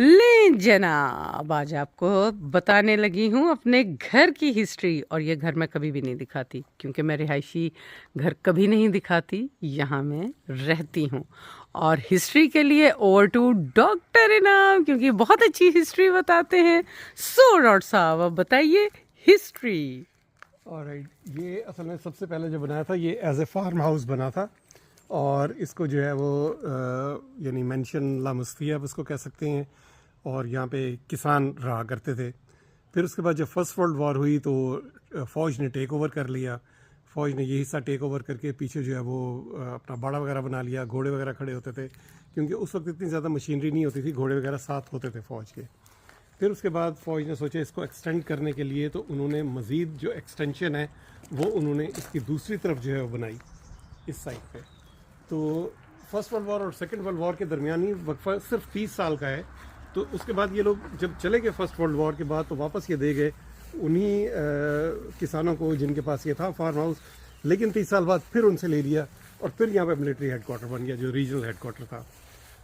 ले जनाब, आज आपको बताने लगी हूँ अपने घर की हिस्ट्री। और ये घर मैं कभी भी नहीं दिखाती क्योंकि मैं रिहायशी घर कभी नहीं दिखाती, यहाँ मैं रहती हूँ। और हिस्ट्री के लिए ओवर टू डॉक्टर इनाम, क्योंकि बहुत अच्छी हिस्ट्री बताते हैं। सो डॉक्टर साहब, अब बताइए हिस्ट्री। ऑलराइट, ये असल में सबसे पहले जो बनाया था ये एज ए फार्म हाउस बना था। और इसको जो है वो यानी मेंशन ला मुस्तिया आप उसको कह सकते हैं। और यहाँ पे किसान रहा करते थे। फिर उसके बाद जब फर्स्ट वर्ल्ड वॉर हुई तो फ़ौज ने टेक ओवर कर लिया। फ़ौज ने ये हिस्सा टेक ओवर करके पीछे जो है वो अपना बाड़ा वगैरह बना लिया, घोड़े वगैरह खड़े होते थे क्योंकि उस वक्त इतनी ज़्यादा मशीनरी नहीं होती थी, घोड़े वगैरह साथ होते थे फ़ौज के। फिर उसके बाद फ़ौज ने सोचा इसको एक्सटेंड करने के लिए, तो उन्होंने मज़ीद जो एक्सटेंशन है वो उन्होंने इसकी दूसरी तरफ जो है वो बनाई इस साइड पे। तो फर्स्ट वर्ल्ड वॉर और सेकंड वर्ल्ड वॉर के दरमियानी वक्फा सिर्फ 30 साल का है। तो उसके बाद ये लोग जब चले गए फर्स्ट वर्ल्ड वॉर के बाद, तो वापस ये दे गए उन्हीं किसानों को जिनके पास ये था फार्म हाउस। लेकिन 30 साल बाद फिर उनसे ले लिया और फिर यहाँ पे मिलिट्री हेडक्वार्टर बन गया जो रीजनल हेडक्वार्टर था।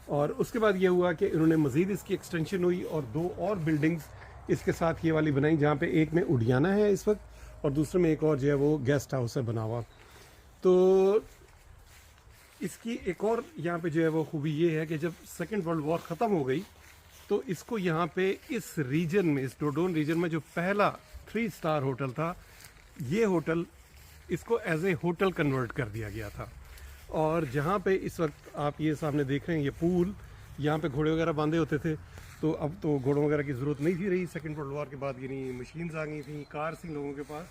और उसके बाद ये हुआ कि इन्होंने मज़ीद इसकी एक्सटेंशन हुई और 2 और बिल्डिंग्स इसके साथ ये वाली बनाई, जहाँ पे एक में उडियाना है इस वक्त और दूसरे में एक और जो है वो गेस्ट हाउस है बना हुआ। तो इसकी एक और यहाँ पे जो है वो खूबी ये है कि जब सेकेंड वर्ल्ड वॉर ख़त्म हो गई तो इसको यहाँ पे इस रीजन में, इस डोडोन रीजन में जो पहला 3 स्टार होटल था, ये होटल इसको एज ए होटल कन्वर्ट कर दिया गया था। और जहाँ पे इस वक्त आप ये सामने देख रहे हैं ये पूल, यहाँ पे घोड़े वगैरह बांधे होते थे। तो अब तो घोड़ों वगैरह की ज़रूरत नहीं थी रही सेकेंड वर्ल्ड वॉर के बाद, यानी मशीन्स आ गई थी, कार्स थी लोगों के पास।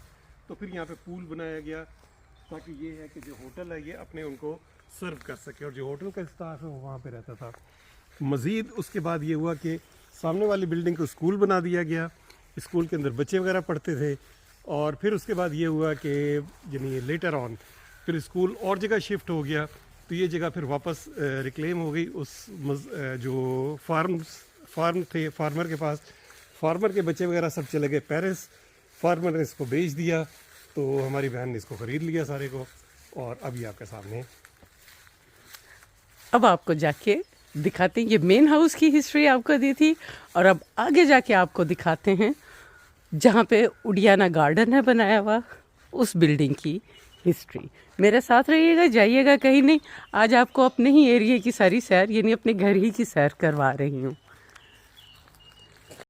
तो फिर यहाँ पे पूल बनाया गया ताकि ये है कि जो होटल है ये अपने उनको सर्व कर सके और जो होटल का स्टाफ है वो वहाँ पे रहता था। मज़ीद उसके बाद ये हुआ कि सामने वाली बिल्डिंग को स्कूल बना दिया गया, स्कूल के अंदर बच्चे वगैरह पढ़ते थे। और फिर उसके बाद ये हुआ कि यानी लेटर ऑन फिर स्कूल और जगह शिफ्ट हो गया, तो ये जगह फिर वापस रिक्लेम हो गई उस जो फार्म थे फार्मर के पास। फार्मर के बच्चे वगैरह सब चले गए पेरिस, फार्मर ने इसको बेच दिया, तो हमारी बहन ने इसको ख़रीद लिया सारे को। और अभी आपके सामने अब आपको जाके दिखाते हैं, ये मेन हाउस की हिस्ट्री आपको दी थी। और अब आगे जाके आपको दिखाते हैं जहाँ पे उडियाना गार्डन है बनाया हुआ, उस बिल्डिंग की हिस्ट्री। मेरे साथ रहिएगा, जाइएगा कहीं नहीं। आज आपको अपने ही एरिया की सारी सैर, यानी अपने घर ही की सैर करवा रही हूँ।